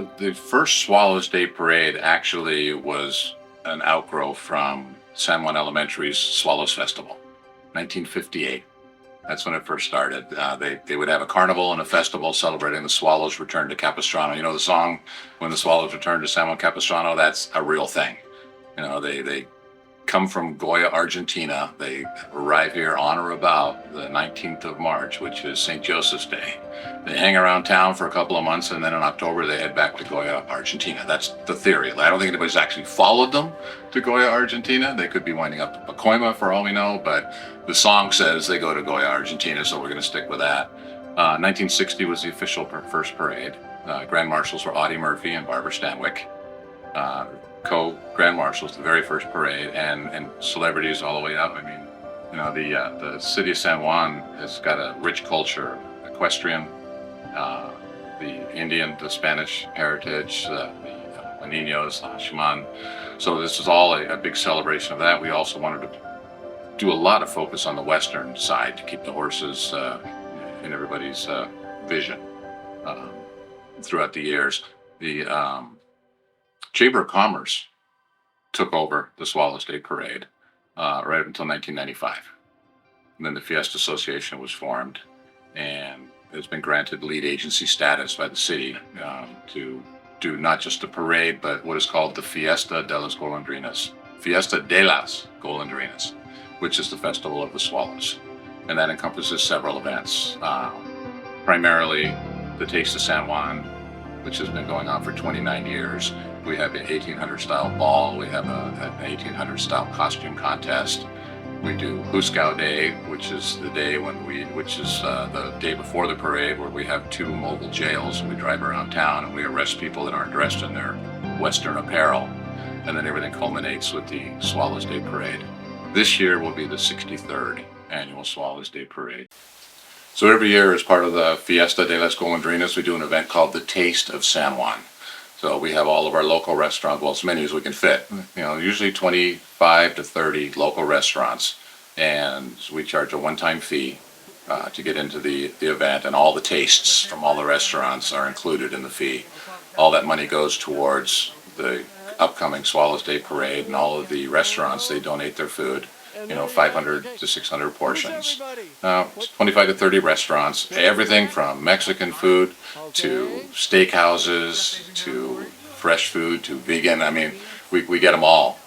the first Swallows Day Parade actually was an outgrowth from San Juan Elementary's Swallows Festival, 1958. That's when it first started. They would have a carnival and a festival celebrating the Swallows' return to Capistrano. You know the song, "When the Swallows Return to San Juan Capistrano"? That's a real thing. They come from Goya, Argentina. They arrive here on or about the 19th of March, which is St. Joseph's Day. They hang around town for a couple of months, and then in October they head back to Goya, Argentina. That's the theory. I don't think anybody's actually followed them to Goya, Argentina. They could be winding up at Pacoima for all we know, but the song says they go to Goya, Argentina, so we're going to stick with that. 1960 was the official first parade. Grand Marshals were Audie Murphy and Barbara Stanwyck. Co-Grand Marshals, the very first parade, and celebrities all the way up. I mean, the city of San Juan has got a rich culture, equestrian, the Indian, the Spanish heritage, the Niños, Shaman. So this is all a big celebration of that. We also wanted to do a lot of focus on the western side to keep the horses in everybody's vision throughout the years. The Chamber of Commerce took over the Swallows Day Parade right up until 1995. And then the Fiesta Association was formed, and it's been granted lead agency status by the city to do not just a parade, but what is called the Fiesta de las Golondrinas. Fiesta de las Golondrinas, which is the Festival of the Swallows. And that encompasses several events, primarily the Taste of San Juan, which has been going on for 29 years. We have an 1800 style ball. We have an 1800 style costume contest. We do Huskow Day, which is the day the day before the parade, where we have 2 mobile jails. We drive around town and we arrest people that aren't dressed in their Western apparel. And then everything culminates with the Swallows Day Parade. This year will be the 63rd annual Swallows Day Parade. So every year, as part of the Fiesta de las Golondrinas, we do an event called the Taste of San Juan. So we have all of our local restaurants, well, as many as we can fit, usually 25 to 30 local restaurants. And we charge a one-time fee to get into the event, and all the tastes from all the restaurants are included in the fee. All that money goes towards the upcoming Swallows Day Parade, and all of the restaurants, they donate their food. 500 to 600 portions. 25 to 30 restaurants, everything from Mexican food to steakhouses to fresh food to vegan. I mean, we get them all.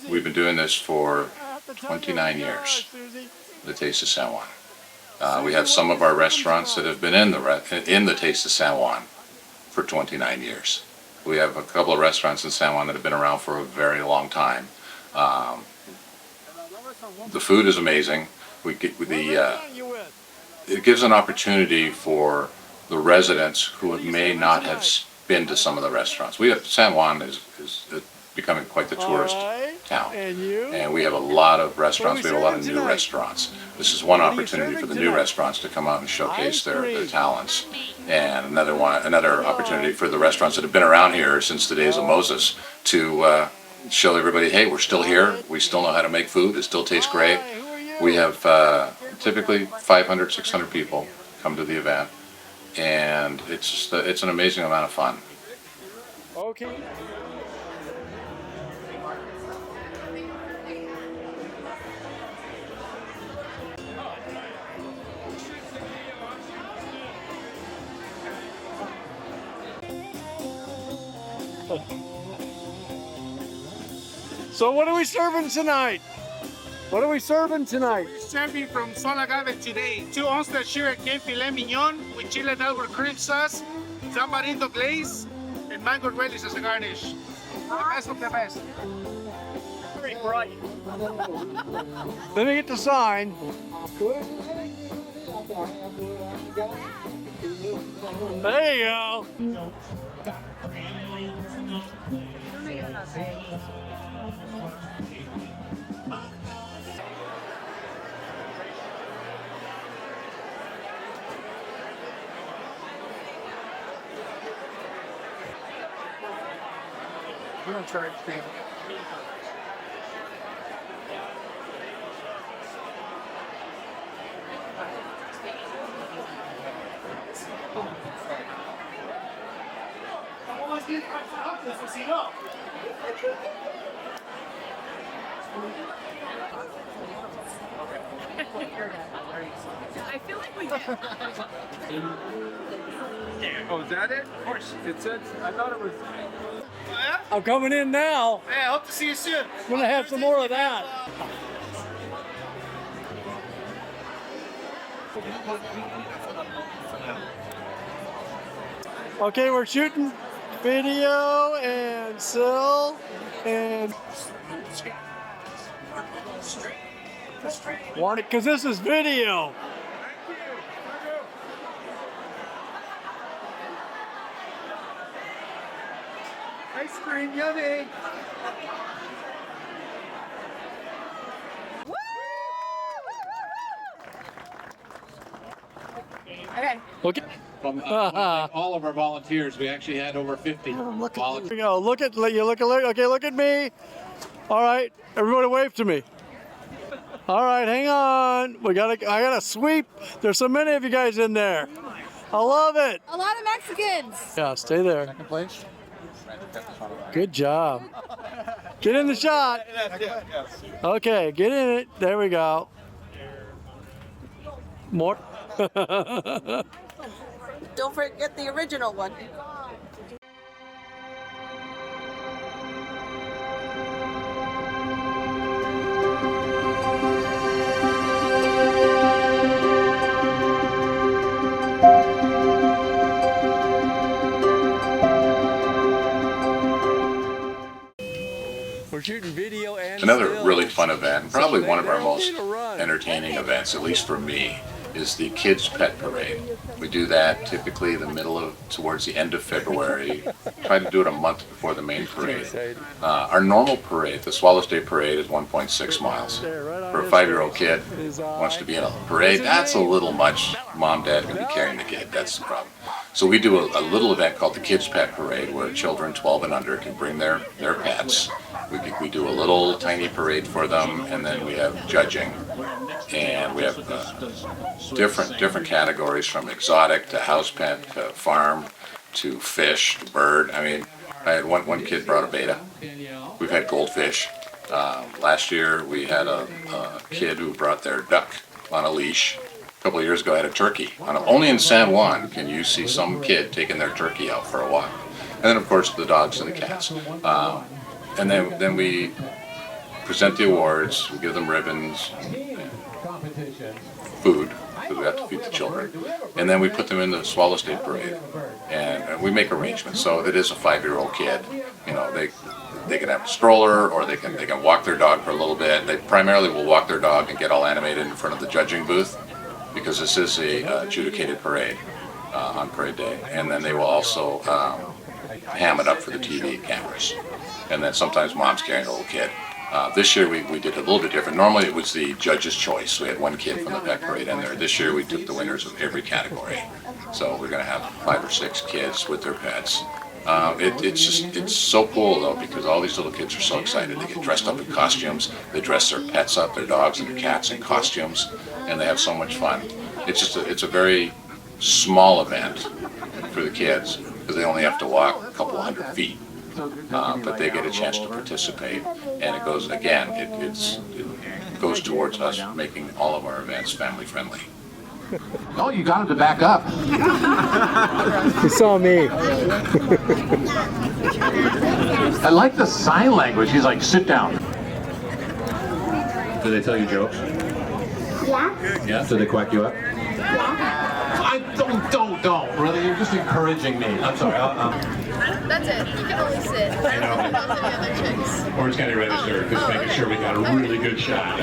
We've been doing this for 29 years, the Taste of San Juan. We have some of our restaurants that have been in the Taste of San Juan for 29 years. We have a couple of restaurants in San Juan that have been around for a very long time. The food is amazing. It gives an opportunity for the residents who may not have been to some of the restaurants. San Juan is becoming quite the tourist town, and we have a lot of restaurants. We have a lot of new restaurants. This is one opportunity for the new restaurants to come out and showcase their talents, and another opportunity for the restaurants that have been around here since the days of Moses to show everybody, hey, we're still here. We still know how to make food. It still tastes great. We have typically 500, 600 people come to the event, and it's an amazing amount of fun. Okay. So what are we serving tonight? What are we serving tonight? We're serving from Sol Agave today. 2 ounces sugarcane filet mignon with chile Delbert cream sauce, tamarindo glaze, and mango relish as a garnish. The best of the best. Very bright. Let me get the sign. There you go. We're going to try it. I feel like we did. Oh, is that it? Of course. It said, I thought it was. I'm coming in now. Hey, I hope to see you soon. I'm gonna have some more of that. Okay, we're shooting video and still and want it because this is video. Ice cream, yummy. Okay. Okay. From all of our volunteers, we actually had over 50 volunteers. Here we go. Look at you. Okay, look at me. All right, everybody, wave to me. All right, hang on. I gotta sweep. There's so many of you guys in there. I love it. A lot of Mexicans. Yeah, stay there. Second place. Good job. Get in the shot. Okay, get in it. There we go. More. Don't forget the original one. We're shooting video and Another stills. really fun event, probably one of our They don't most need to run. entertaining events, at least for me, is the Kids Pet Parade. We do that typically towards the end of February. Try to do it a month before the main parade. Our normal parade, the Swallows Day Parade, is 1.6 miles. For a 5-year-old kid who wants to be in a parade, that's a little much. Mom, Dad can be carrying the kid, that's the problem. So we do a little event called the Kids Pet Parade where children 12 and under can bring their pets. We do a little tiny parade for them, and then we have judging, and we have different categories from exotic to house pet to farm to fish to bird. I mean, I had one kid brought a betta. We've had goldfish. Last year we had a kid who brought their duck on a leash. A couple of years ago I had a turkey. Only in San Juan can you see some kid taking their turkey out for a walk. And then of course the dogs and the cats. And then we present the awards, we give them ribbons, food, because we have to feed the children. And then we put them in the Swallows Day Parade. And we make arrangements. So it is a 5-year-old kid. You know, they can have a stroller, or they can walk their dog for a little bit. They primarily will walk their dog and get all animated in front of the judging booth, because this is a adjudicated parade on parade day. And then they will also ham it up for the TV cameras. And then sometimes mom's carrying a little kid. This year we did a little bit different. Normally it was the judge's choice. We had one kid from the pet parade in there. This year we took the winners of every category. So we're going to have 5 or 6 kids with their pets. It's so cool though, because all these little kids are so excited. They get dressed up in costumes. They dress their pets up, their dogs and their cats in costumes, and they have so much fun. It's a very small event for the kids because they only have to walk a couple hundred feet. But they get a chance to participate, and it goes again. It goes towards us making all of our events family friendly. Oh, you got him to back up. You saw me. I like the sign language. He's like, sit down. Do they tell you jokes? Yeah. Yeah. Do they quack you up? I don't. Really, you're just encouraging me. I'm sorry. That's it. You can only sit. I don't know the other chicks. We're just getting registered, just making sure we got a really good shot.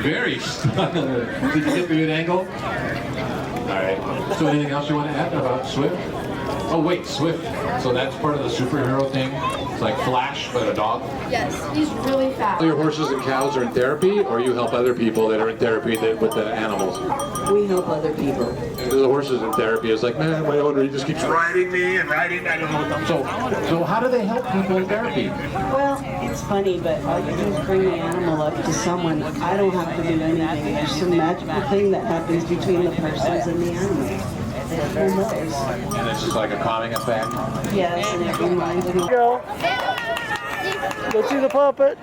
Very stunning. Did you get the good angle? All right. So anything else you want to add about Swift? Oh wait, Swift. So that's part of the superhero thing? It's like Flash, but a dog? Yes, he's really fast. Your horses and cows are in therapy, or you help other people that are in therapy with the animals? We help other people. And the horses in therapy is like, man, my owner, he just keeps riding me and riding. I don't know what I'm. So how do they help people in therapy? Well, it's funny, but all you do is bring the animal up to someone. I don't have to do anything. There's some magical thing that happens between the persons and the animals. Who knows? And it's just like a calming effect. Yes, and it reminds me. Go. Go see the puppet.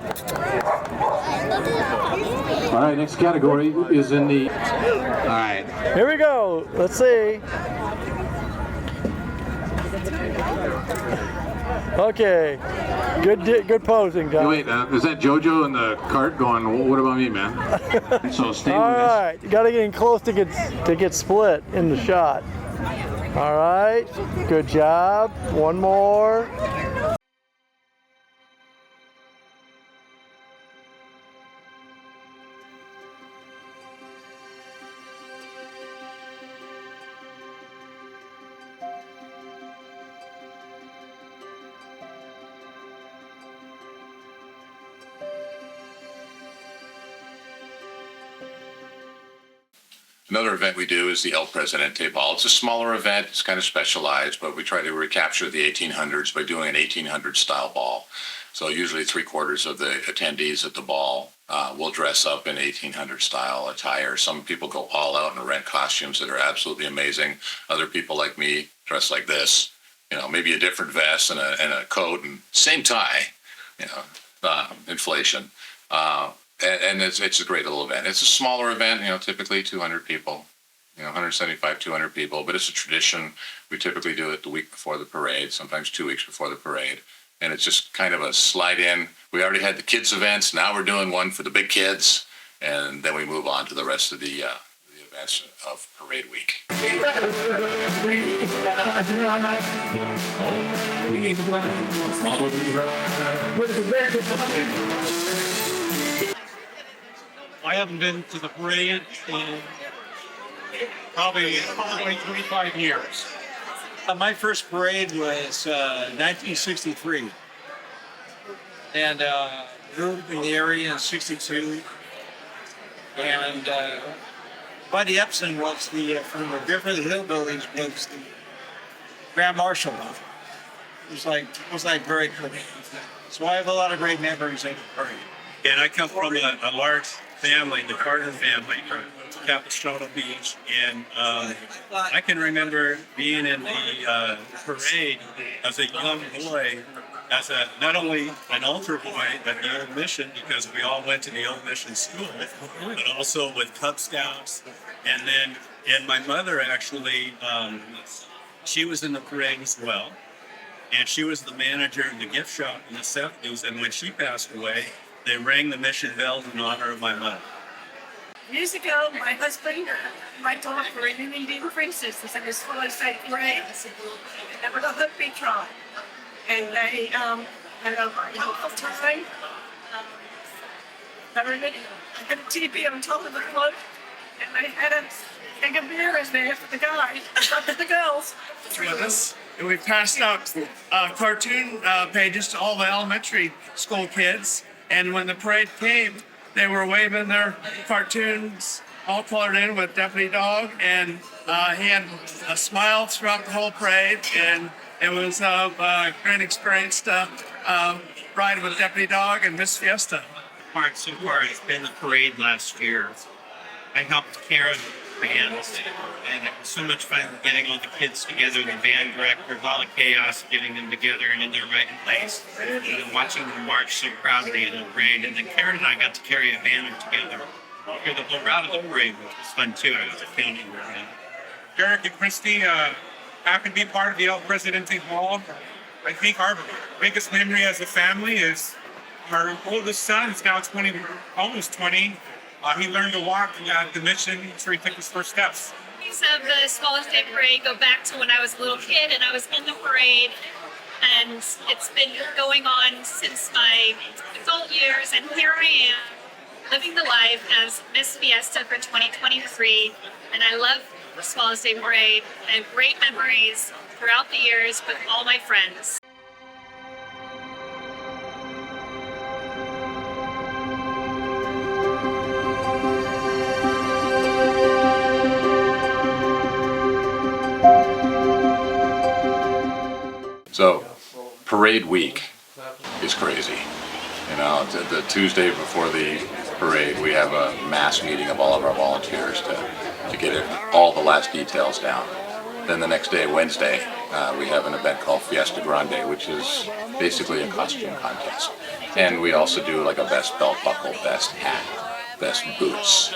All right, next category is in the. All right. Here we go. Let's see. Okay. Good posing, Hey, John. wait, is that JoJo in the cart going, what about me, man? So stay All with us. right. You got to get in close to get split in the shot. All right. Good job. One more. Another event we do is the El Presidente Ball. It's a smaller event. It's kind of specialized, but we try to recapture the 1800s by doing an 1800 style ball. So usually 3/4 of the attendees at the ball will dress up in 1800 style attire. Some people go all out and rent costumes that are absolutely amazing. Other people like me dress like this, maybe a different vest and a coat and same tie, inflation. And it's a great little event. It's a smaller event, typically 200 people, 175, 200 people, but it's a tradition. We typically do it the week before the parade, sometimes 2 weeks before the parade. And it's just kind of a slide in. We already had the kids events. Now we're doing one for the big kids. And then we move on to the rest of the events of parade week. I haven't been to the parade in probably 20, 25 years. My first parade was 1963. And moved in the area in 62. And Buddy Epson was from the Beverly Hillbillies, was the Grand Marshal. It was like very cool. So I have a lot of great memories of the parade. And I come from a large family, the Carter family from Capistrano Beach. And I can remember being in the parade as a young boy, as not only an altar boy at the Old Mission, because we all went to the Old Mission school, but also with Cub Scouts. And my mother actually, she was in the parade as well. And she was the manager of the gift shop in the 70s. And when she passed away, they rang the mission bells in honor of my mother. Years ago, my husband and my daughter were in an Indian princess in the Valasek parade. They were the Hopi tribe. And they had a wonderful time. I had a TV on top of the float, and they had a keg of beer in there for the guys, not for the girls. With us. And we passed out cartoon pages to all the elementary school kids. And when the parade came, they were waving their cartoons all colored in with Deputy Dog. And he had a smile throughout the whole parade. And it was a great experience to ride with Deputy Dog and Miss Fiesta. Part so far has been the parade last year. I helped carry the bands, and it was so much fun getting all the kids together, the band directors, all the chaos, getting them together and in their right place, and watching them march so proudly in the parade. And then Karen and I got to carry a banner together through the whole route of the parade, which was fun too. I was a founding member. Derek and Christy happen to be part of the El Presidente Ball. I think our biggest memory as a family is our oldest son is now 20, almost 20. He learned to walk at the mission, so he took his first steps. Memories of the Swallows Day Parade go back to when I was a little kid and I was in the parade. And it's been going on since my adult years. And here I am, living the life as Miss Fiesta for 2023. And I love the Swallows Day Parade. I have great memories throughout the years with all my friends. So, parade week is crazy. The Tuesday before the parade, we have a mass meeting of all of our volunteers to get all the last details down. Then the next day, Wednesday, we have an event called Fiesta Grande, which is basically a costume contest. And we also do like a best belt buckle, best hat, best boots,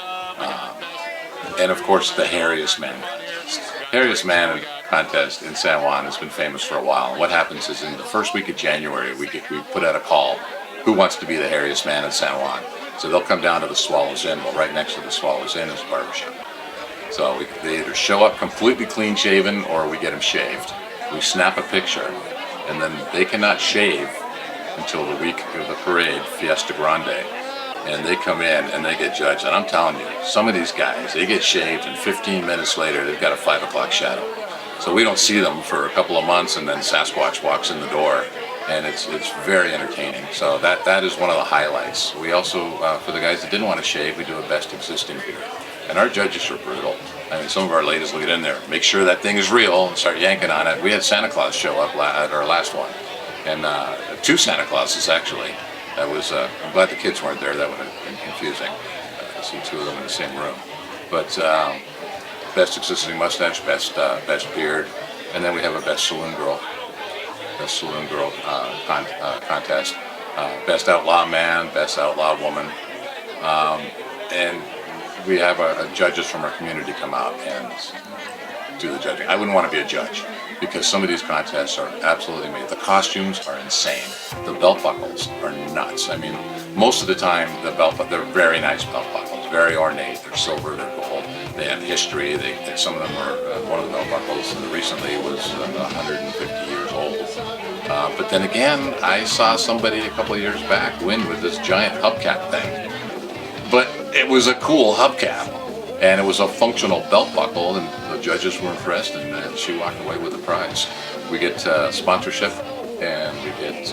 and of course the hairiest man contest. Hairiest man contest in San Juan has been famous for a while. And what happens is in the first week of January, we put out a call, who wants to be the hairiest man in San Juan? So they'll come down to the Swallows Inn. Well, right next to the Swallows Inn is a barbershop. So they either show up completely clean shaven or we get them shaved. We snap a picture, and then they cannot shave until the week of the parade, Fiesta Grande. And they come in and they get judged. And I'm telling you, some of these guys, they get shaved and 15 minutes later, they've got a 5 o'clock shadow. So we don't see them for a couple of months, and then Sasquatch walks in the door. And it's very entertaining. So that is one of the highlights. We also, for the guys that didn't want to shave, we do a best existing beard. And our judges are brutal. I mean, some of our ladies will get in there, make sure that thing is real, and start yanking on it. We had Santa Claus show up at our last one, and 2 Santa Clauses actually. That was, I'm glad the kids weren't there. That would have been confusing to see 2 of them in the same room. But best existing mustache, best beard, and then we have a best saloon girl. Best saloon girl contest, best outlaw man, best outlaw woman, and we have our judges from our community come out and do the judging. I wouldn't want to be a judge because some of these contests are absolutely amazing. The costumes are insane. The belt buckles are nuts. I mean, most of the time they're very nice belt buckles, very ornate. They're silver, they're gold. They have history. Some of them are, one of the belt buckles recently was 150 years old. But then again, I saw somebody a couple of years back win with this giant hubcap thing. But it was a cool hubcap, and it was a functional belt buckle, and the judges were impressed, and she walked away with the prize. We get sponsorship, and we get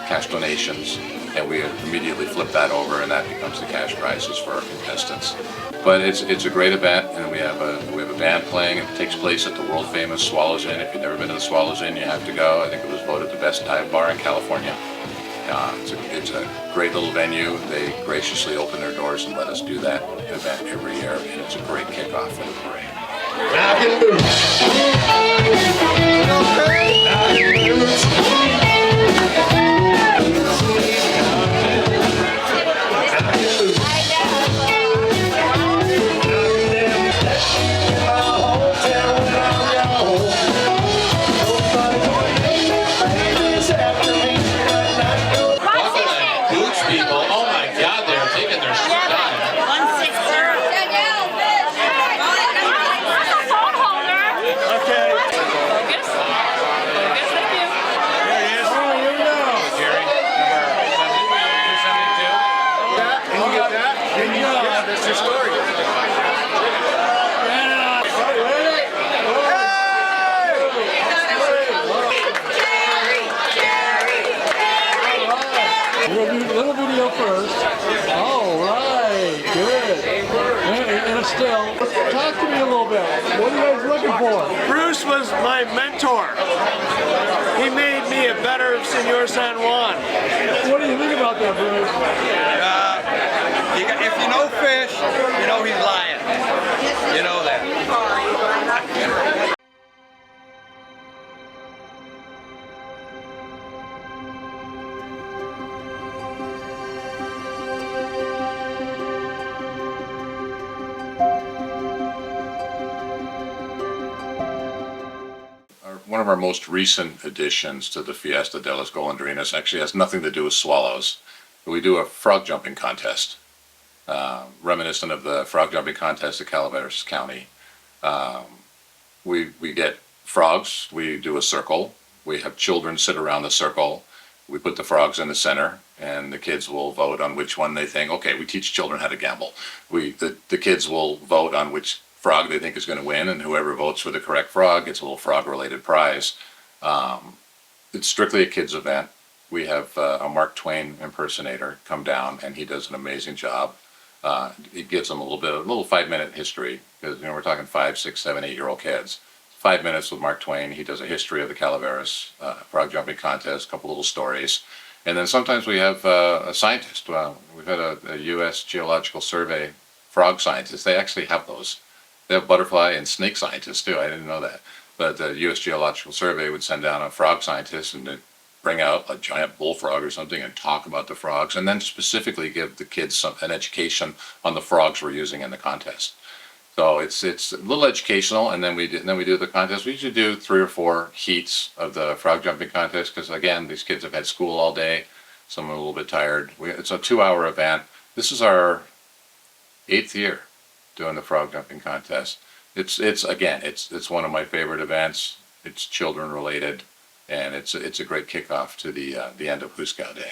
cash donations, and we immediately flip that over, and that becomes the cash prizes for our contestants. But it's a great event, and we have a band playing. It takes place at the world famous Swallows Inn. If you've never been to the Swallows Inn, you have to go. I think it was voted the best dive bar in California. It's a great little venue. They graciously open their doors and let us do that event every year, and it's a great kickoff for the parade. Little video first. All right, good. And a still. Talk to me a little bit. What are you guys looking for? Bruce was my mentor. He made me a better Senor San Juan. What do you think about that, Bruce? If you know fish, you know he's lying. You know that. One of our most recent additions to the Fiesta de las Golondrinas actually has nothing to do with swallows. We do a frog jumping contest, reminiscent of the frog jumping contest at Calaveras County. We get frogs, we do a circle, we have children sit around the circle, we put the frogs in the center, and the kids will vote on which one they think. Okay, we teach children how to gamble. The kids will vote on which frog they think is going to win, and whoever votes for the correct frog gets a little frog-related prize. It's strictly a kids event. We have a Mark Twain impersonator come down, and he does an amazing job. He gives them a little 5-minute history, because we're talking 5, 6, 7, 8-year-old kids. 5 minutes with Mark Twain. He does a history of the Calaveras frog jumping contest, a couple little stories, and then sometimes we have a scientist. We've had a U.S. Geological Survey frog scientist. They actually have those. They have butterfly and snake scientists too. I didn't know that. But the U.S. Geological Survey would send down a frog scientist and they'd bring out a giant bullfrog or something and talk about the frogs, and then specifically give the kids an education on the frogs we're using in the contest. So it's a little educational, and then we do the contest. We usually do 3 or 4 heats of the frog jumping contest because again, these kids have had school all day. Some are a little bit tired. It's a 2-hour event. This is our 8th year doing the frog jumping contest. It's one of my favorite events. It's children related, and it's a great kickoff to the end of Huskow Day.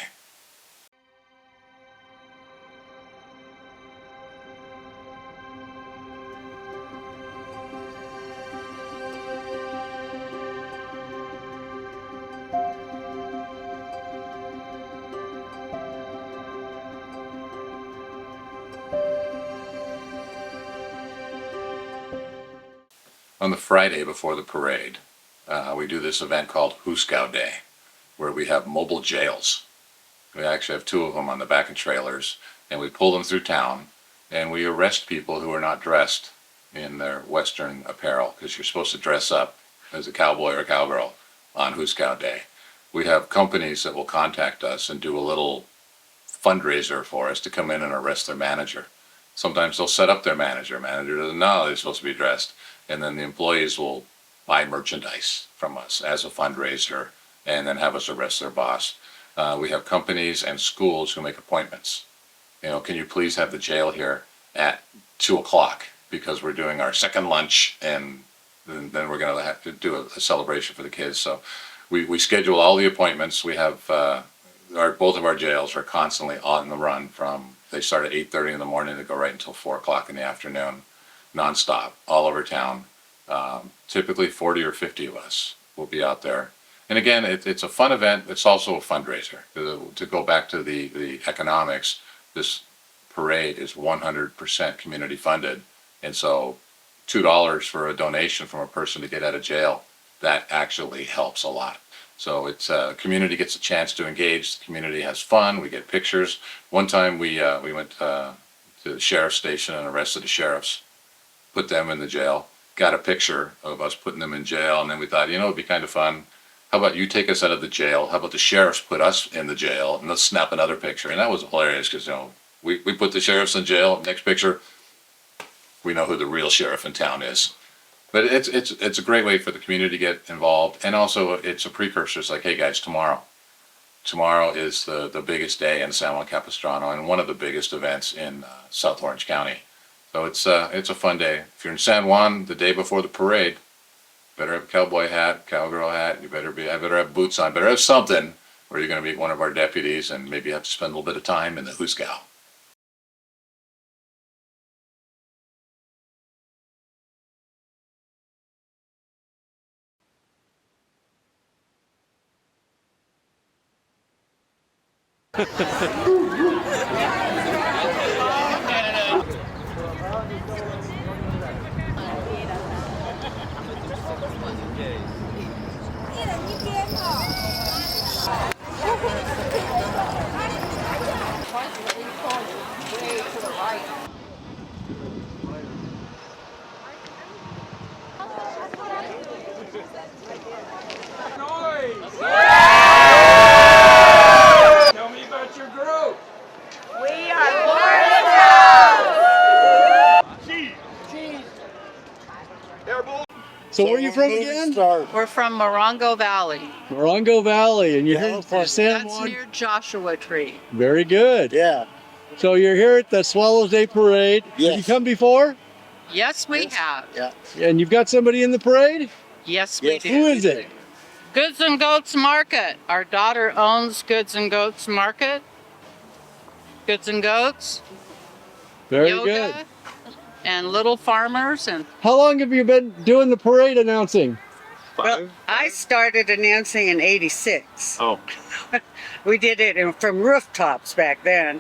On the Friday before the parade, we do this event called Huskow Day, where we have mobile jails. We actually have 2 of them on the back of trailers, and we pull them through town, and we arrest people who are not dressed in their Western apparel, because you're supposed to dress up as a cowboy or a cowgirl on Huskow Day. We have companies that will contact us and do a little fundraiser for us to come in and arrest their manager. Sometimes they'll set up their manager. Manager doesn't know they're supposed to be dressed. And then the employees will buy merchandise from us as a fundraiser and then have us arrest their boss. We have companies and schools who make appointments. You know, can you please have the jail here at 2 o'clock because we're doing our second lunch, and then we're going to have to do a celebration for the kids. So we schedule all the appointments. We have both of our jails are constantly on the run they start at 8:30 in the morning. They go right until 4 o'clock in the afternoon. Nonstop, all over town. Typically 40 or 50 of us will be out there. And again, it's a fun event. It's also a fundraiser. To go back to the economics, this parade is 100% community funded. And so $2 for a donation from a person to get out of jail, that actually helps a lot. So it's community gets a chance to engage. The community has fun. We get pictures. One time we went to the sheriff's station and arrested the sheriffs, put them in the jail, got a picture of us putting them in jail, and then we thought, it'd be kind of fun. How about you take us out of the jail? How about the sheriffs put us in the jail, and let's snap another picture. And that was hilarious because, we put the sheriffs in jail. Next picture, we know who the real sheriff in town is. But it's a great way for the community to get involved, and also it's a precursor. It's like, hey guys, tomorrow is the biggest day in San Juan Capistrano and one of the biggest events in South Orange County. So it's a fun day. If you're in San Juan the day before the parade, better have a cowboy hat, cowgirl hat. I better have boots on. Better have something, or you're going to meet one of our deputies and maybe have to spend a little bit of time in the Huskow. Tell me about your group. We are So where are you from again? We're from Morongo Valley. Morongo Valley, and you're here for San That's Juan. near Joshua Tree. Very good. Yeah. So you're here at the Swallows Day Parade. Yes. Have you come before? Yes, we have. Yeah. And you've got somebody in the parade? Yes, we do. Who is it? Goods and Goats Market. Our daughter owns Goods and Goats Market. Goods and Goats. Very Yoga, good. and Little Farmers. And How long have you been doing the parade announcing? well, I started announcing in '86. Oh. We did it from rooftops back then.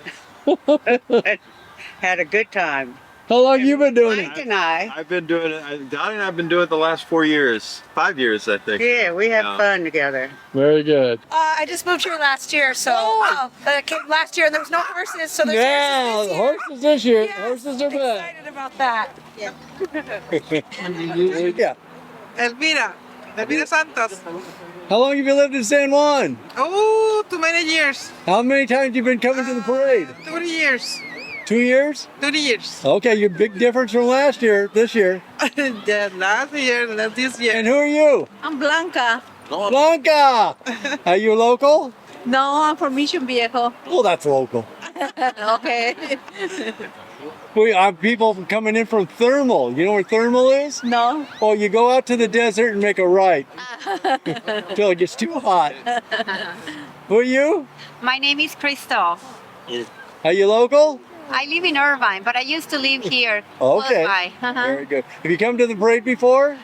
Had a good time. How long you been doing Mike it? and I. I've been doing it. Donnie and I've been doing it the last 4 years, 5 years, I think. Yeah, we have Yeah. fun together. Very good. I just moved here last year, so I came last year and there was no horses, so there's Yeah, horses the this year. horses this year. Yes, Horses are back. excited about that. Yeah. Yeah. Elvira Santos. How long have you lived in San Juan? Oh, too many years. How many times you been coming to the parade? 30 years. 2 years? 30 years. Okay, your big difference from last year, this year. The last year, not this year. And who are you? I'm Blanca. Blanca! Are you local? No, I'm from Mission Viejo. Well, that's local. Okay. We have people coming in from Thermal. You know where Thermal is? No. Oh, you go out to the desert and make a right. Until it gets too hot. Who are you? My name is Crystal. Are you local? I live in Irvine, but I used to live here. Okay. Close by. Very good. Have you come to the parade before?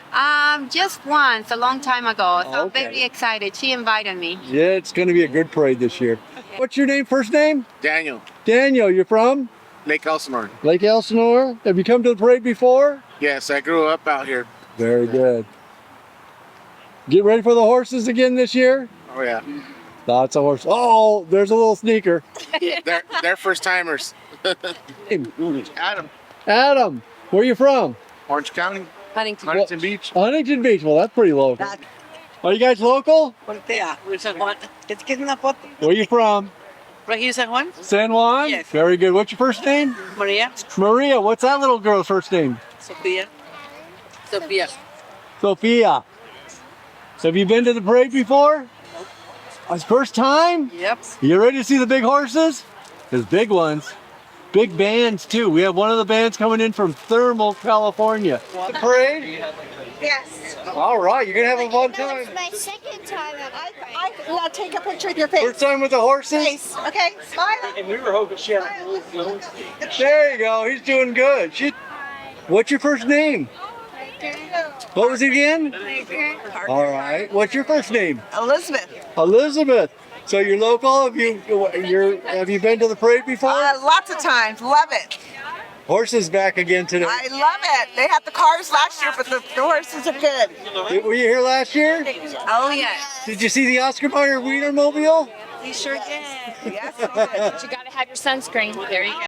Just once, a long time ago. So I'm Okay. very excited. She invited me. Yeah, it's going to be a good parade this year. What's your name, first name? Daniel, Daniel, you're from? Lake Elsinore. Lake Elsinore. Have you come to the parade before? Yes, I grew up out here. Very good. Get ready for the horses again this year? Oh yeah, Lots of horses. Oh, there's a little sneaker. they're first timers. Adam, Adam, where are you from? Orange County, Huntington. Huntington Beach. Huntington Beach. Well, that's pretty local. Are you guys local? Yeah, we're San Juan. Let's get una foto. Where are you from? Right here, San Juan. San Juan? Yes. Very good. What's your first name? Maria. Maria. What's that little girl's first name? Sophia. Sophia. Sophia. So have you been to the parade before? It's first time? Yep. You ready to see the big horses? There's big ones. Big bands too. We have one of the bands coming in from Thermal, California. The parade? Yes. All right, you're gonna have a fun time. My second time at I'll take a picture of your face. First time with the horses? Face. Okay, smile. And we were hoping she had. There you go. He's doing good. What's your first name? What was it again? All right. What's your first name? Elizabeth. Elizabeth. So you're local? Have you been to the parade before? Lots of times. Love it. Horses back again today. I love it. They had the cars last year, but the horses are good. Were you here last year? Oh, yes. Did you see the Oscar Mayer Wienermobile? We sure did. Yes, we did. But you gotta have your sunscreen. There you go.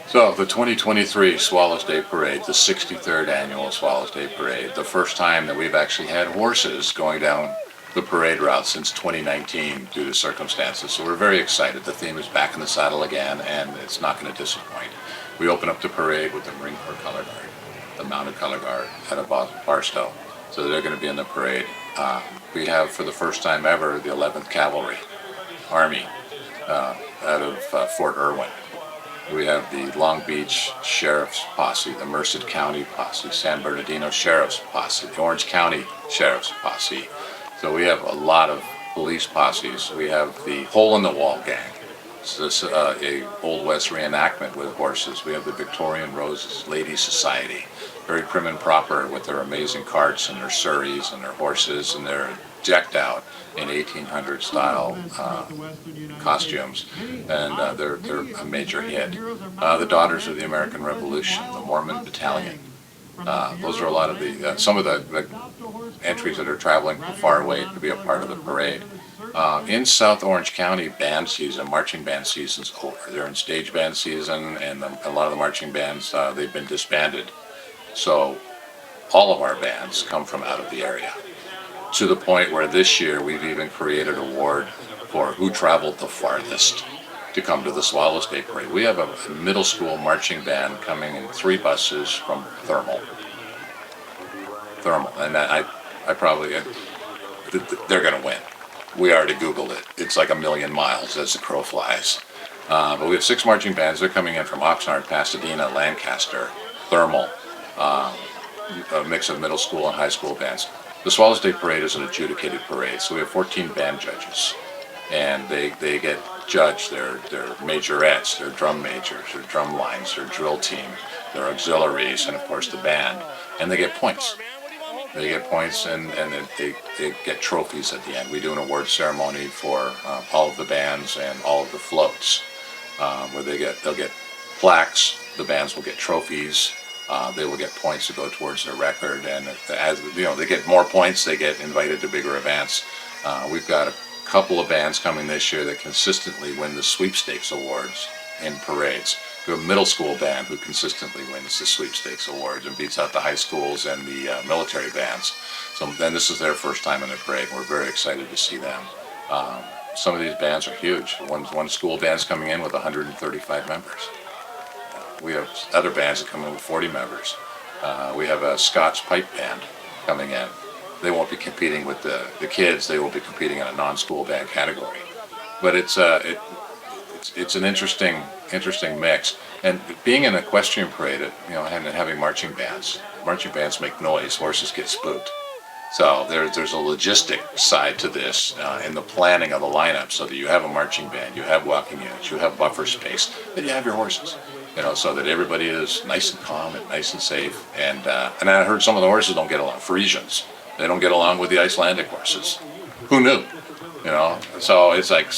So the 2023 Swallows Day Parade, the 63rd annual Swallows Day Parade, the first time that we've actually had horses going down the parade route since 2019 due to circumstances. So we're very excited. The theme is back in the saddle again, and it's not going to disappoint. We open up the parade with the Marine Corps Color Guard, the Mounted Color Guard out of Barstow. So they're going to be in the parade. We have, for the first time ever, the 11th Cavalry Army out of Fort Irwin. We have the Long Beach Sheriff's Posse, the Merced County Posse, San Bernardino Sheriff's Posse, the Orange County Sheriff's Posse. So we have a lot of police posses. We have the Hole in the Wall Gang. So this is a Old West reenactment with horses. We have the Victorian Roses Ladies Society, very prim and proper with their amazing carts and their surreys and their horses, and they're decked out in 1800 style costumes, and they're a major hit. The Daughters of the American Revolution, the Mormon Battalion. Those are a lot of the some of the entries that are traveling far away to be a part of the parade. In South Orange County, band season, marching band season's over. They're in stage band season, and a lot of the marching bands, they've been disbanded. So all of our bands come from out of the area, to the point where this year we've even created an award for who traveled the farthest to come to the Swallows Day Parade. We have a middle school marching band coming in 3 buses from Thermal. And I probably, they're going to win. We already Googled it. It's like 1,000,000 miles as the crow flies. But we have 6 marching bands. They're coming in from Oxnard, Pasadena, Lancaster, Thermal, a mix of middle school and high school bands. The Swallows Day Parade is an adjudicated parade, so we have 14 band judges, and they get judge their majorettes, their drum majors, their drum lines, their drill team, their auxiliaries, and of course the band. And they get points. They get points, and they get trophies at the end. We do an award ceremony for all of the bands and all of the floats, where they'll get plaques. The bands will get trophies. They will get points to go towards their record, and as you know, they get more points, they get invited to bigger events. We've got a couple of bands coming this year that consistently win the sweepstakes awards in parades. We have a middle school band who consistently wins the sweepstakes awards and beats out the high schools and the military bands. So then this is their first time in the parade. We're very excited to see them. Some of these bands are huge. One school band's coming in with 135 members. We have other bands that come in with 40 members. We have a Scots pipe band coming in. They won't be competing with the kids. They will be competing in a non-school band category. But it's an interesting mix. And being an equestrian parade, and having marching bands make noise. Horses get spooked. So there's a logistic side to this in the planning of the lineup, so that you have a marching band, you have walking units, you have buffer space, then you have your horses. So that everybody is nice and calm and nice and safe. And I heard some of the horses don't get along. Frisians, they don't get along with the Icelandic horses. Who knew? So it's like,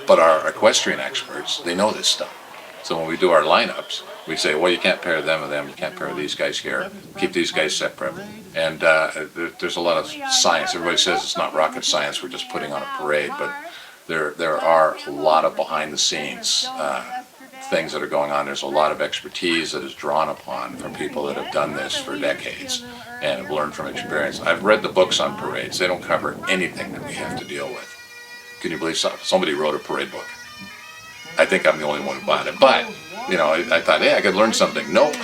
but our equestrian experts, they know this stuff. So when we do our lineups, we say, well, you can't pair them with them. You can't pair these guys here. Keep these guys separate. And there's a lot of science. Everybody says it's not rocket science. We're just putting on a parade, but there are a lot of behind the scenes things that are going on. There's a lot of expertise that is drawn upon from people that have done this for decades and have learned from experience. I've read the books on parades. They don't cover anything that we have to deal with. Can you believe somebody wrote a parade book? I think I'm the only one who bought it. But, I thought, hey, I could learn something. Nope.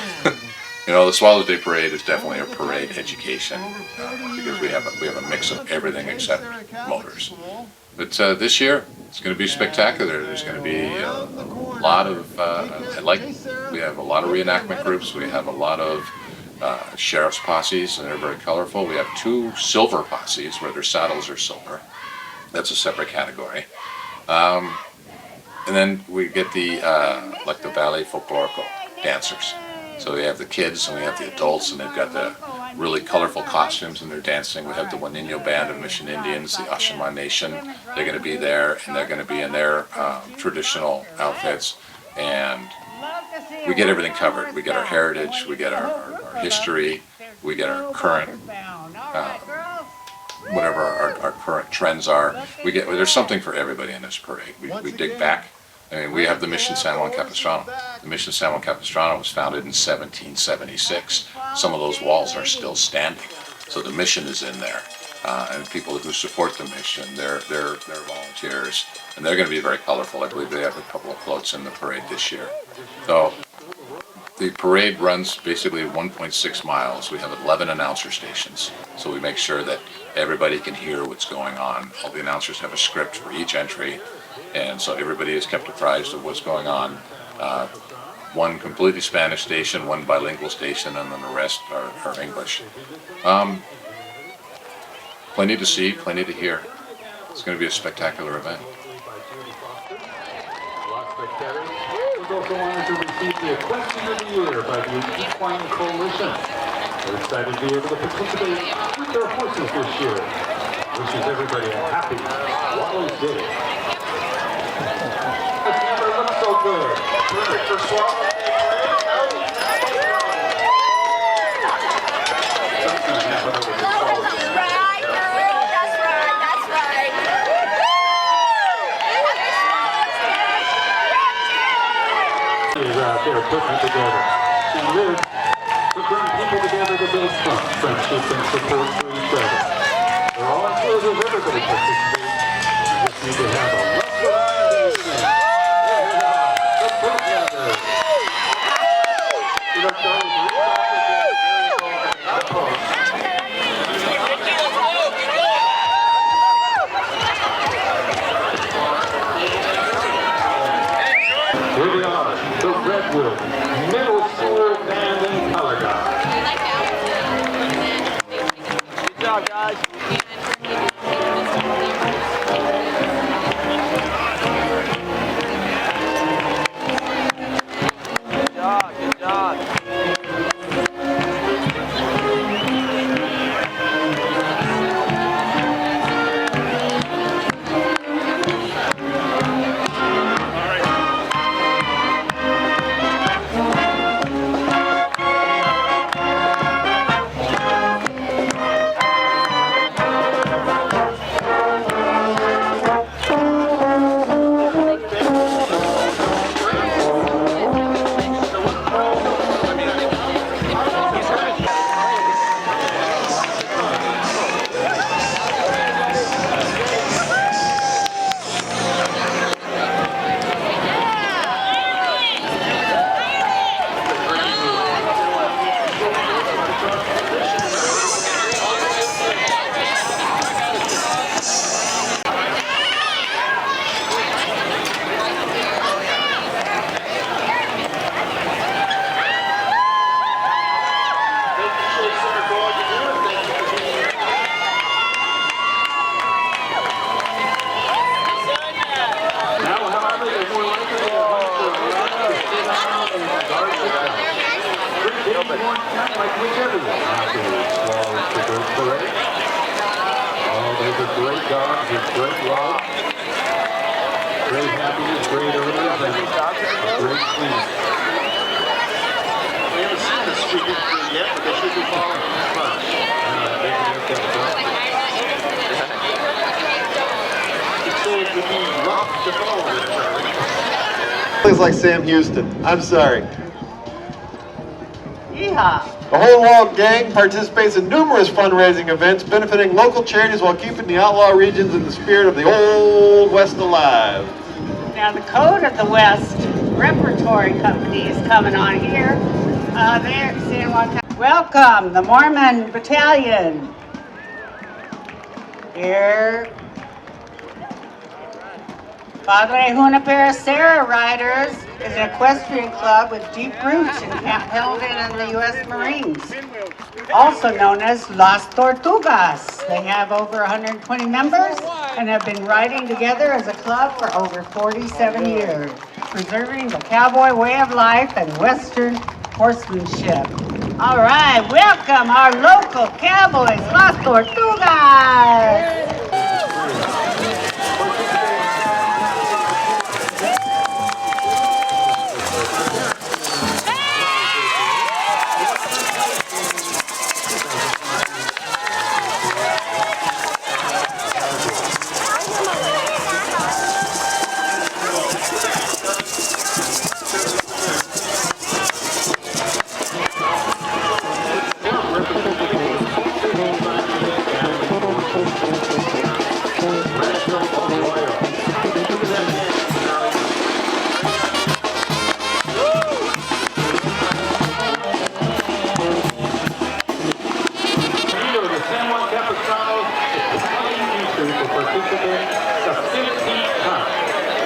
The Swallows Day Parade is definitely a parade education because we have a mix of everything except motors. But this year, it's going to be spectacular. There's going to be a lot of, we have a lot of reenactment groups. We have a lot of sheriff's posses, and they're very colorful. We have 2 silver posses where their saddles are silver. That's a separate category. And then we get the ballet folklorico dancers. So we have the kids and we have the adults, and they've got the really colorful costumes and they're dancing. We have the Juanino Band of Mission Indians, the Ashaman Nation. They're going to be there, and they're going to be in their traditional outfits. And we get everything covered. We get our heritage, we get our history, we get our current, whatever our current trends are. There's something for everybody in this parade. We dig back. I mean, we have the Mission San Juan Capistrano. The Mission San Juan Capistrano was founded in 1776. Some of those walls are still standing. So the mission is in there. And people who support the mission, they're volunteers. And they're going to be very colorful. I believe they have a couple of floats in the parade this year. So the parade runs basically 1.6 miles. We have 11 announcer stations. So we make sure that everybody can hear what's going on. All the announcers have a script for each entry. And so everybody is kept apprised of what's going on. One completely Spanish station, one bilingual station, and then the rest are English. Plenty to see, plenty to hear. It's going to be a spectacular event. We're also honored to receive the Equestrian of the Year by the Equine Coalition. We're excited to be able to participate with their horses this year. Wishes everybody a happy Swallows Day. It's never looked so good. Perfect for Swallows Day Parade. That's going to happen over the Swallows Day. That's right. Is out there putting it together. She lives to bring people together to build friendship and support for each other. They're all in favor of everybody participating. You just need to have a left behind these things. The book letters. You know, Charlie's here we are, the Redwood Middle School Band and Color Guard. Good job, guys. parade. Oh, those are great dogs with great love, great happiness, great earnings, and great cleaning. We haven't seen the squeaky crew yet, but they should be following in front. Looks like Sam Houston. I'm sorry. Yeehaw. The Whole Log Gang participates in numerous fundraising events benefiting local charities while keeping the outlaw regions in the spirit of the Old West alive. Now the Code of the West Repertory Company is coming on here. There at San Juan Capistrano. Welcome, the Mormon Battalion. Here. Padre Junipero Serra Riders is an equestrian club with deep roots in Camp Pendleton and the U.S. Marines, also known as Las Tortugas. They have over 120 members and have been riding together as a club for over 47 years, preserving the cowboy way of life and Western horsemanship. All right, welcome our local cowboys, Las Tortugas. San Juan Capistrano is playing Eastern for participating the 15th time.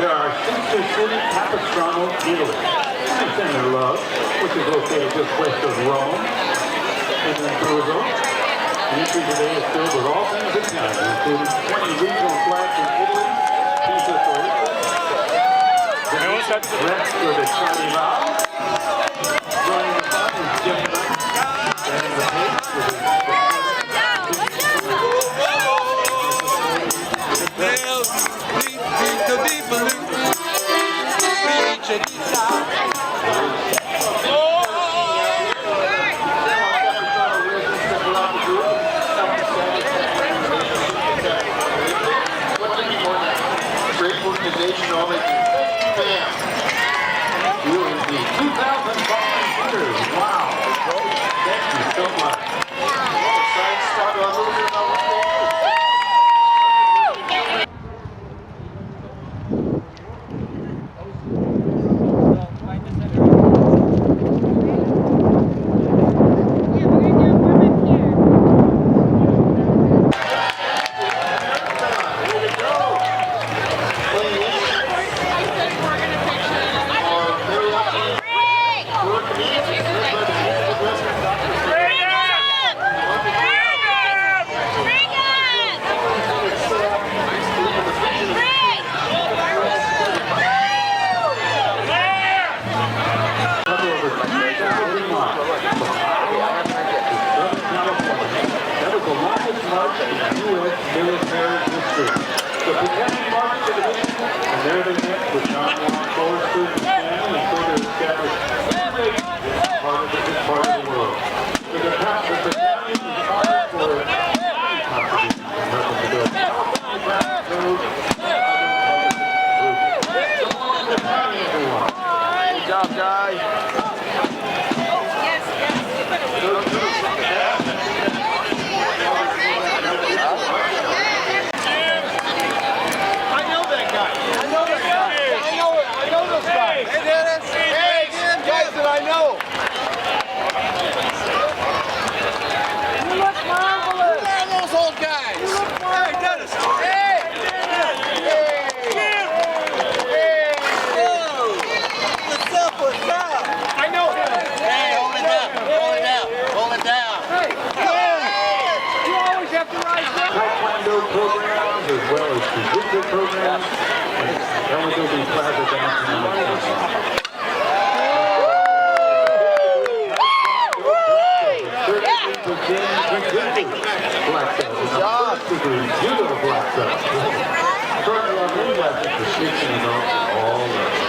There are Sister City Capistrano dealers in Center Love, which is located just west of Rome, and then Peruzo. The entry today is filled with all things Italian, including 20 regional flags in Italy, pizza for Italy, the rest for the Carnival, joining the fun is Jim Knight, and the page for the Great organization, all they do. Bam! You is the 2,000 volunteers. Wow. Thank you so much. Excited to talk about a little bit about what they do. Programs as well as jiu-jitsu programs, and we're going to be plaza dancing on the campus. Black belt. First degree judo black belt. Currently on many lessons for 6 and adults all levels.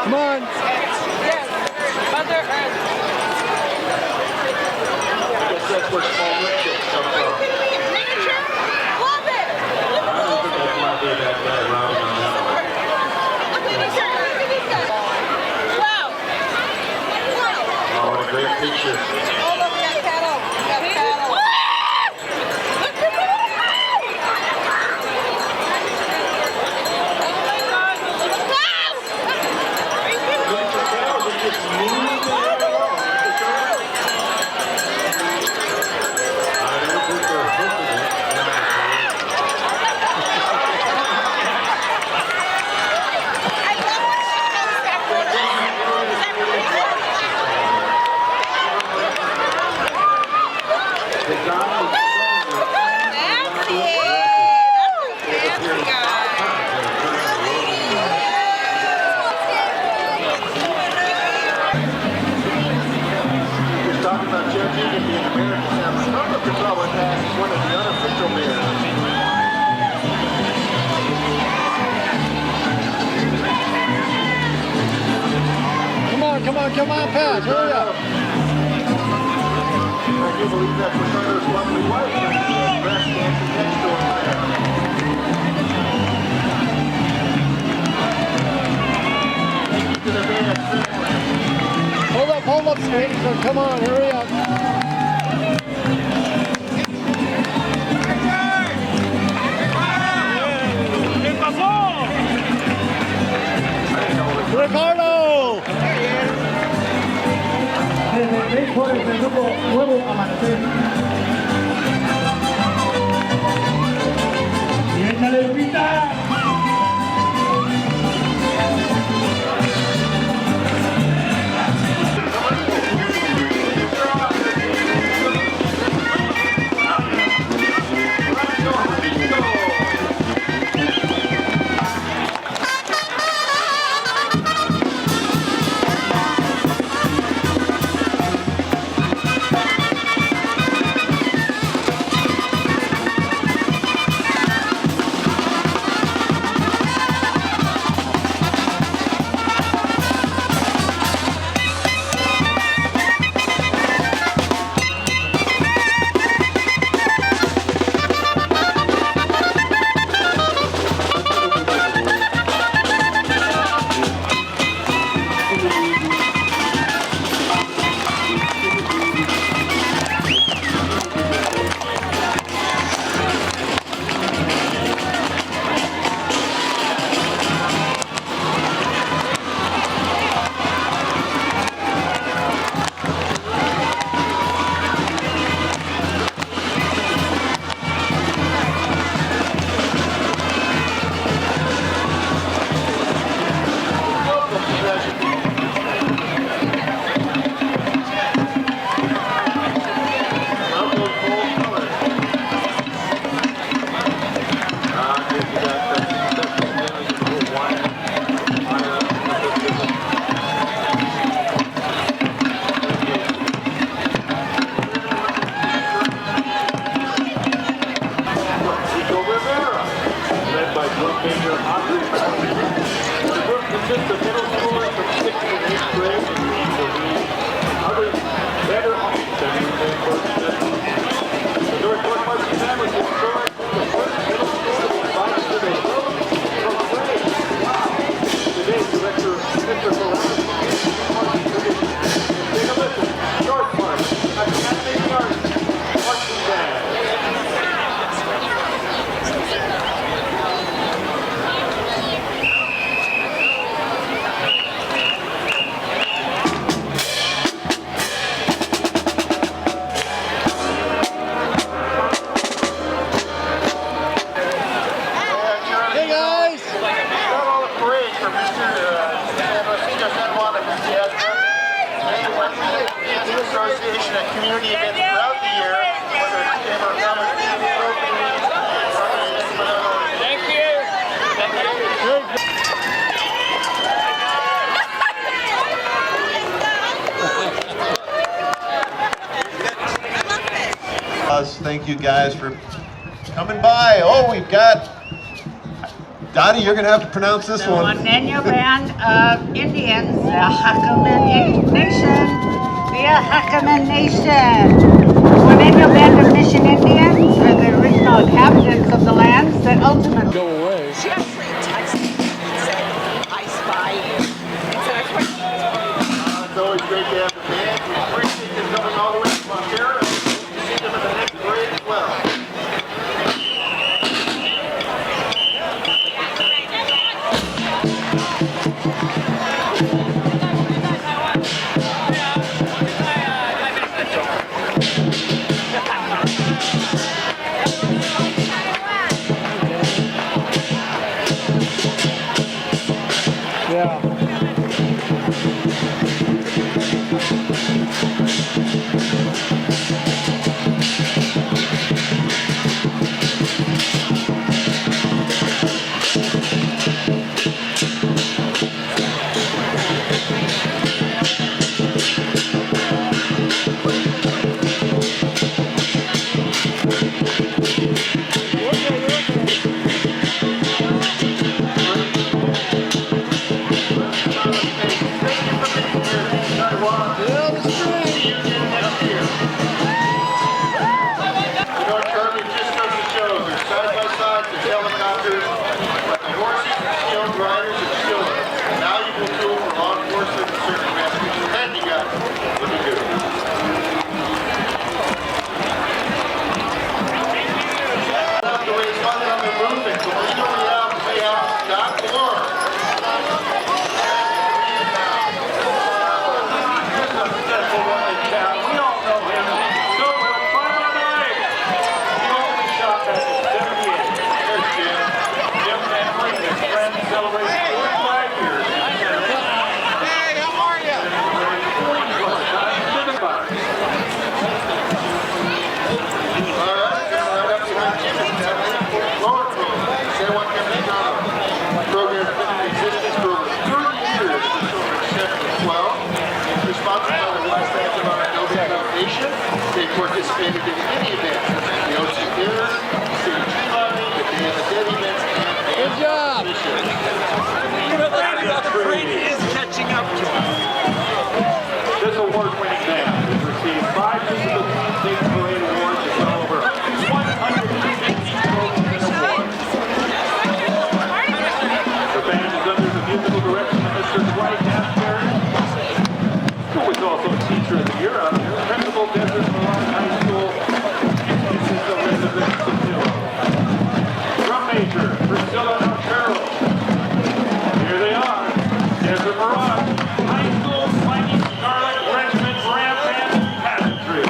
Come on. Yes. Mother Earth. That's where small riches come from. Nature. Love it. I don't think that's not be that bad around on that one. Look at this guy. Look at this guy. Wow. Wow. Oh, what a great picture. Oh, look, we got cattle. We got cattle. Look at that. Talking about judging and being American San Juan Capistrano as one of the unofficial mayors. Come on, Pat, hurry up. I do believe that's Ricardo's lovely wife. Breast cancer next door there. Hold up, Skater. Come on, hurry up. Ricardo! Desde el por el grupo Nuevo Amanecer. Y échale, Lupita. Fiesta Association at community events throughout the year, whether it's Chamber of Commerce, Thank you. Thank you guys for coming by. Oh, we've got Dottie, you're going to have to pronounce this The one. Juaneño Band of Indians, the Jacquemin Nation. The Jacquemin Nation. Juaneño Band of Mission Indians are the original inhabitants of the lands that ultimately Go away. Jeffrey texted me and said, I spy you. It's always great to have the band. We appreciate them coming all the way from Montana. We'll see them in the next parade as well. Yeah. San Juan Capistrano. The program has been in existence for over 30 years since over 712. It's sponsored by the West Amazon Foundation. They've participated in many events such as the OC Dinners, City Tree Lighting, the Day of the Dead events, and Good job. The parade is catching up to us. This award-winning band has received 5 Physical State Parade Awards and well over 150 trophies and awards. The band is under the musical direction of Mr. Dwight Asbury, who was also a teacher of the year out here, Principal Desert Malone High School, Institute of Residence of Hill. Drum major, Priscilla Otero. Here they are, Desert Mirage, High School, Mighty Scarlet Regiment, Ramp, and Pageantry.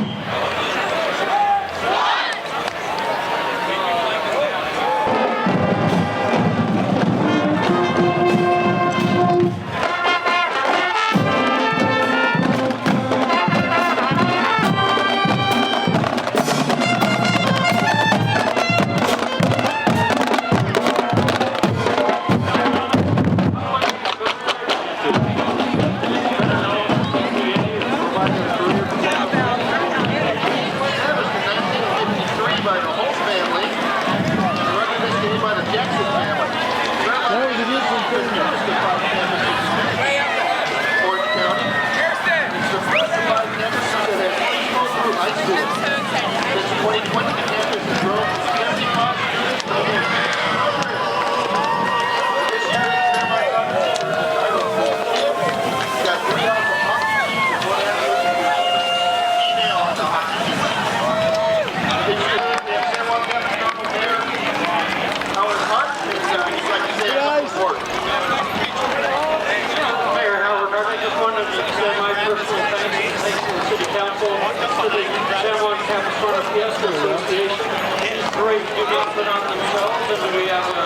San Juan Capistrano Fiesta Association. These parades do not put on themselves, and we have a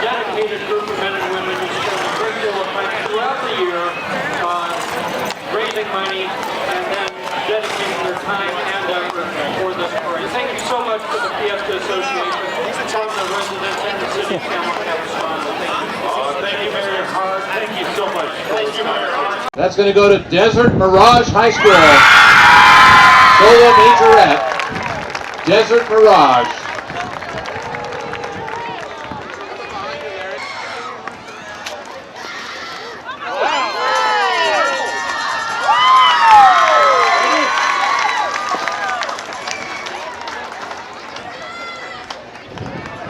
dedicated group of men and women who spend a great deal of time throughout the year raising money and then dedicating their time and effort for this parade. Thank you so much to the Fiesta Association, from the residents and the city of San Juan Capistrano. Thank you very hard. Thank you so much. Thank you very hard. That's going to go to Desert Mirage High School. Solo majorette. Desert Mirage.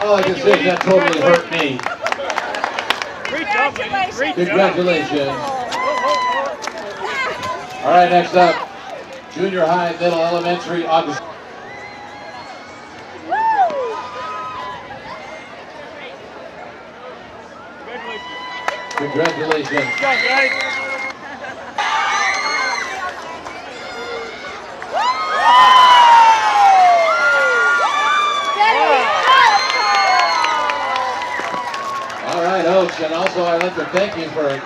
All I can say is that totally hurt me. Congratulations. All right, next up, junior high, middle, elementary, August. Congratulations. All right, Oaks, and also I'd like to thank you for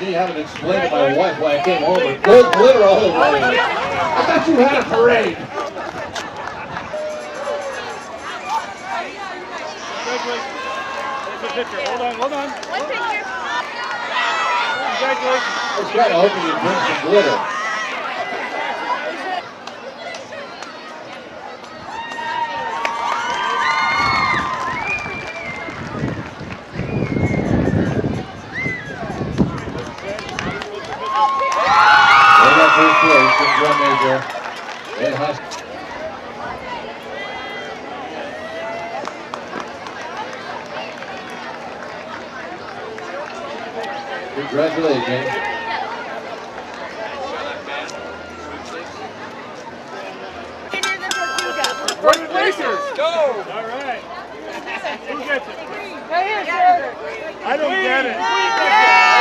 me having to explain to my wife why I came over. Gold glitter all over me. I thought you had a parade. Congratulations. There's a picture. Hold on. One picture. Congratulations. I was kind of hoping you'd bring some glitter. They got first place in drum major in high school. Congratulations. First placers. Go. All right. Who gets it? Right here, sir. I don't get it.